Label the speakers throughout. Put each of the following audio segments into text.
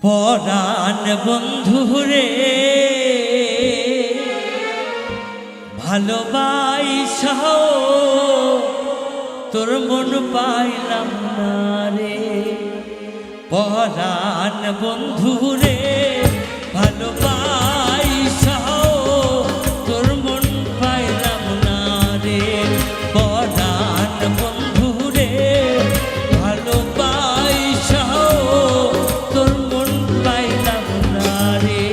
Speaker 1: পরাণ বন্ধুরে ভালোবাসাও তোর মন পাইলাম না রে। পরাণ বন্ধুরে ভালোবাসাও তোর মন পাইলাম না রে। পরাণ বন্ধুরে ভালোবাসাও তোর মন পাইলাম না রে।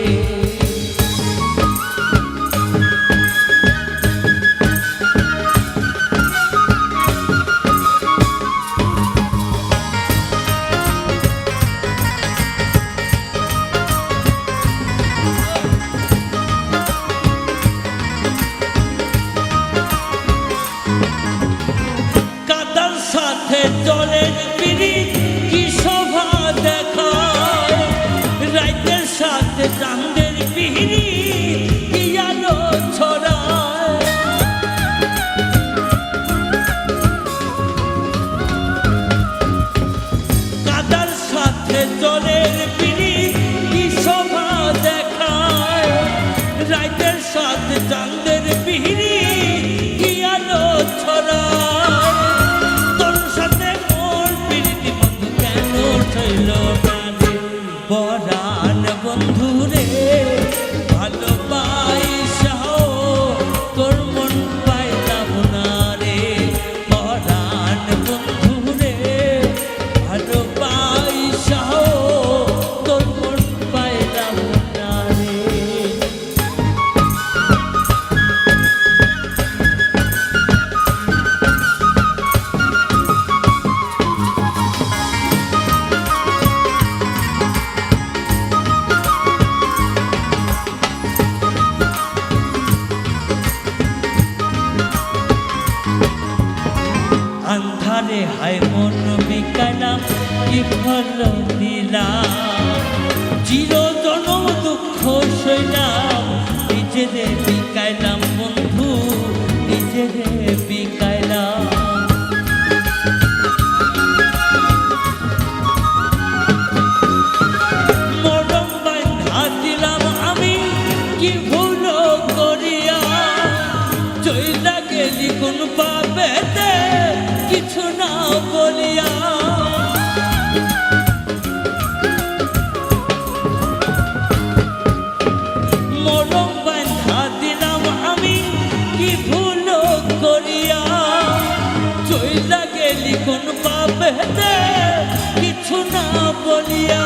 Speaker 1: কাদার সাথে জলের পিরিত কি শোভা দেখায়, রাতের সাথে চাঁদের পিরিত কি আলো ছড়ায়। কাদার সাথে জলের পিরিত কি শোভা দেখায়, রাতের সাথে চাঁদের পিরিত কি আলো ছড়ায়। পরাণ বন্ধুরে ভালোবাসাও তোর মন পাইলাম না রে। পরাণ বন্ধুরে ভালোবাসাও তোর মন পাইলাম না রে। আন্ধারে হায় মন বিকালাম কি ফল দিলাম, চির জনম দুঃখ সইলাম নিজেরে বিকাইলাম বন্ধু নিজেরে বিকাইলাম। মরম বাঁধা দিলাম আমি কি ভুল করিয়া, চইলা গেলি কোন পাবেতে কিছু না বলিয়া। মরম বাঁধা দিলাম আমি কি ভুল করিয়া, চইলা গেলি কোন পাবেতে কিছু না বলিয়া।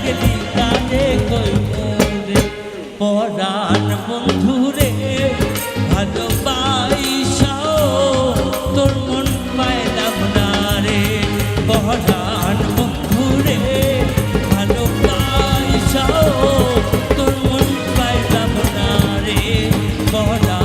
Speaker 1: গেলি কানে কইব রে। পরাণ বন্ধুরে ভালোবাসাও তোর মন পাইলাম না রে। পরাণ বন্ধুরে ভালোবাসাও তোর মন পাইলাম না রে। পরাণ